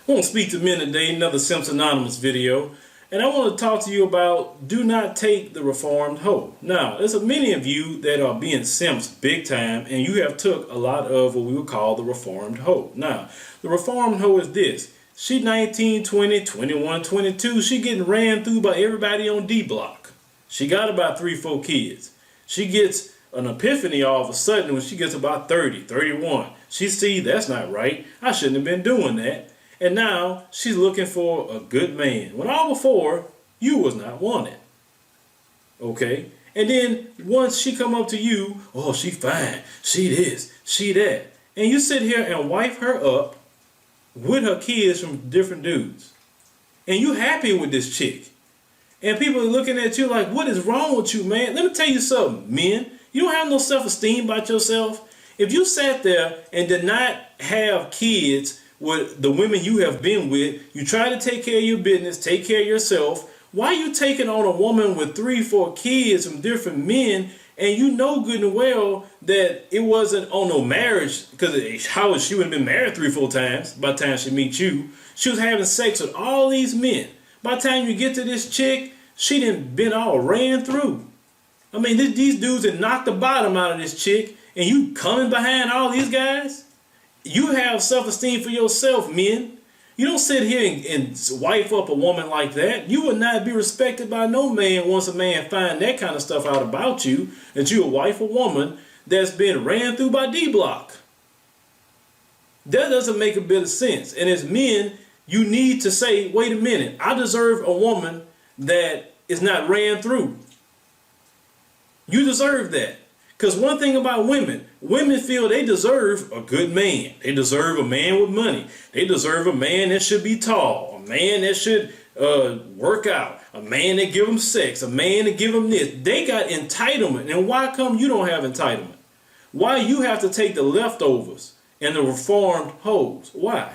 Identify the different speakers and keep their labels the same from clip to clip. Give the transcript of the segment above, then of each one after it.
Speaker 1: I want to speak to men today, another Simps Anonymous video. And I want to talk to you about do not take the reformed hoe. Now, there's many of you that are being simps big time, and you have took a lot of what we would call the reformed hoe. Now, the reformed hoe is this. She 19, 20, 21, 22. She getting ran through by everybody on D block. She got about 3-4 kids. She gets an epiphany all of a sudden when she gets about 30, 31. She see that's not right. I shouldn't have been doing that. And now she's looking for a good man. When all before, you was not wanted. Okay? And then once she come up to you, oh, she fine, she this, she that. And you sit here and wipe her up with her kids from different dudes. And you happy with this chick. And people are looking at you like, what is wrong with you, man? Let me tell you something, men. You don't have no self-esteem about yourself. If you sat there and did not have kids with the women you have been with, you try to take care of your business, take care of yourself, why are you taking on a woman with 3-4 kids from different men, and you know good and well that it wasn't on no marriage, because how she would have been married 3-4 times by the time she meets you. She was having sex with all these men. By the time you get to this chick, she done been all ran through. I mean, these dudes had knocked the bottom out of this chick, and you coming behind all these guys? You have self-esteem for yourself, men. You don't sit here and wife up a woman like that. You would not be respected by no man once a man find that kind of stuff out about you, that you a wife a woman that's been ran through by D-Block. That doesn't make a bit of sense. And as men, you need to say, wait a minute, I deserve a woman that is not ran through. You deserve that. Because one thing about women, women feel they deserve a good man. They deserve a man with money. They deserve a man that should be tall, a man that should work out, a man that give them sex, a man that give them this. They got entitlement. And why come you don't have entitlement? Why you have to take the leftovers and the reformed hoes? Why?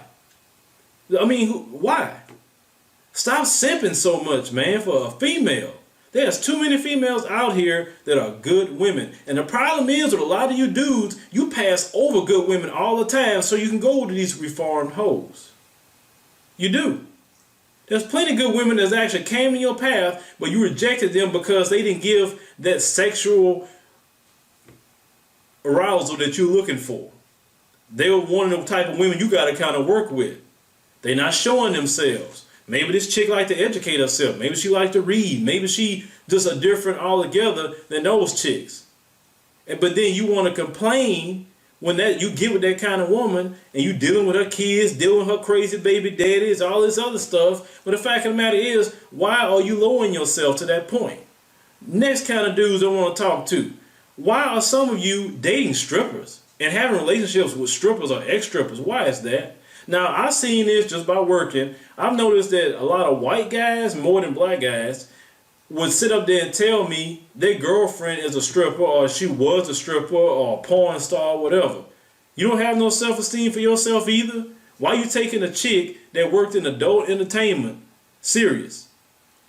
Speaker 1: I mean, why? Stop simping so much, man, for a female. There's too many females out here that are good women. And the problem is with a lot of you dudes, you pass over good women all the time so you can go to these reformed hoes. You do. There's plenty of good women that actually came in your path, but you rejected them because they didn't give that sexual arousal that you're looking for. They were one of the type of women you got to kind of work with. They're not showing themselves. Maybe this chick like to educate herself. Maybe she like to read. Maybe she just a different altogether than those chicks. But then you want to complain when that you get with that kind of woman and you dealing with her kids, dealing with her crazy baby daddies, all this other stuff. But the fact of the matter is, why are you lowering yourself to that point? Next kind of dudes I want to talk to. Why are some of you dating strippers and having relationships with strippers or ex-strippers? Why is that? Now, I've seen this just by working. I've noticed that a lot of white guys, more than black guys, would sit up there and tell me their girlfriend is a stripper or she was a stripper or a porn star or whatever. You don't have no self-esteem for yourself either? Why you taking a chick that worked in adult entertainment serious?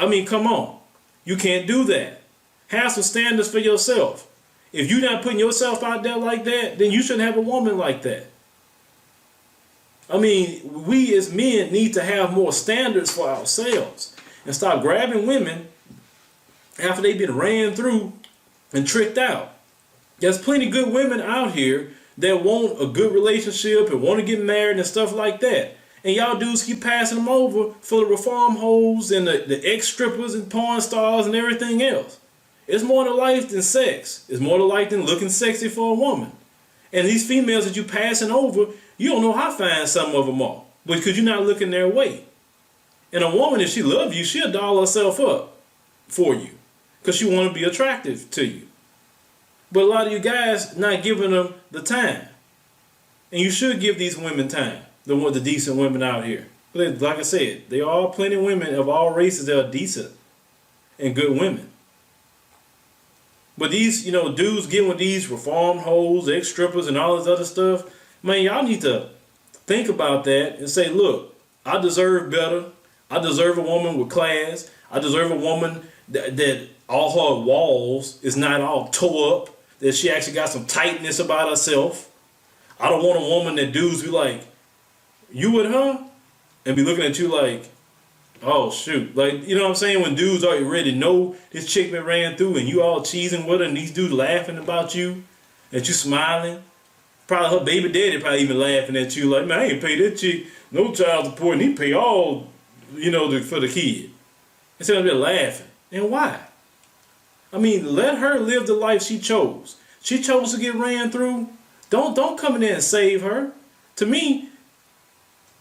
Speaker 1: I mean, come on. You can't do that. Have some standards for yourself. If you're not putting yourself out there like that, then you shouldn't have a woman like that. I mean, we as men need to have more standards for ourselves and stop grabbing women after they've been ran through and tricked out. There's plenty of good women out here that want a good relationship and want to get married and stuff like that. And y'all dudes keep passing them over for the reform hoes and the ex-strippers and porn stars and everything else. It's more to life than sex. It's more to life than looking sexy for a woman. And these females that you passing over, you don't know how fine some of them are because you're not looking their way. And a woman, if she loves you, she'll doll herself up for you because she want to be attractive to you. But a lot of you guys not giving them the time. And you should give these women time, the decent women out here. But like I said, there are plenty of women of all races that are decent and good women. But these, dudes getting with these reformed hoes, ex-strippers, and all this other stuff, man, y'all need to think about that and say, look, I deserve better. I deserve a woman with class. I deserve a woman that all her walls is not all tore up, that she actually got some tightness about herself. I don't want a woman that dudes be like, you with her? and be looking at you like, oh shoot, like, you know what I'm saying? When dudes already ready to know this chick that ran through and you all cheesing with her and these dudes laughing about you, and you smiling. Probably her baby daddy probably even laughing at you like, man, I ain't pay that chick no child support and he pay all, you know, for the kid. Instead of just laughing. And why? I mean, let her live the life she chose. She chose to get ran through. Don't come in there and save her. To me,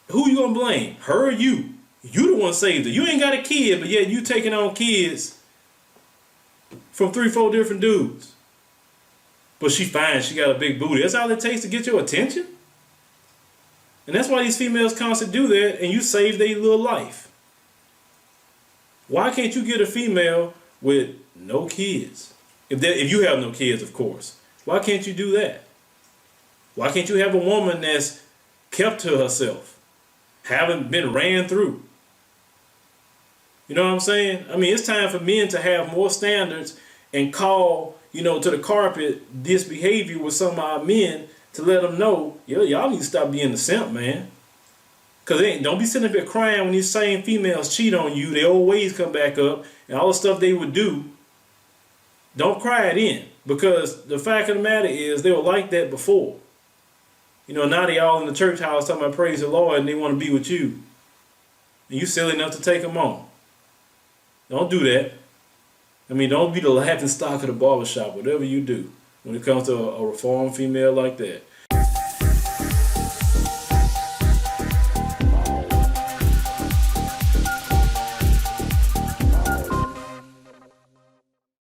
Speaker 1: who you gonna blame? Her or you? You the one saved her. You ain't got a kid, but yet you taking on kids from 3-4 different dudes. But she fine, she got a big booty. That's all it takes to get your attention? And that's why these females constantly do that, and you save their little life. Why can't you get a female with no kids? If you have no kids, of course. Why can't you do that? Why can't you have a woman that's kept to herself, haven't been ran through? You know what I'm saying? I mean, it's time for men to have more standards and call, you know, to the carpet this behavior with some of our men to let them know, yo, y'all need to stop being the simp, man. Because don't be sitting up here crying when these same females cheat on you. They always come back up and all the stuff they would do. Don't cry it in. Because the fact of the matter is they were like that before. You know, now they all in the church house talking about praise the Lord and they want to be with you. And you silly enough to take them on. Don't do that. I mean, don't be the laughing stock of the barbershop, whatever you do, when it comes to a reformed female like that.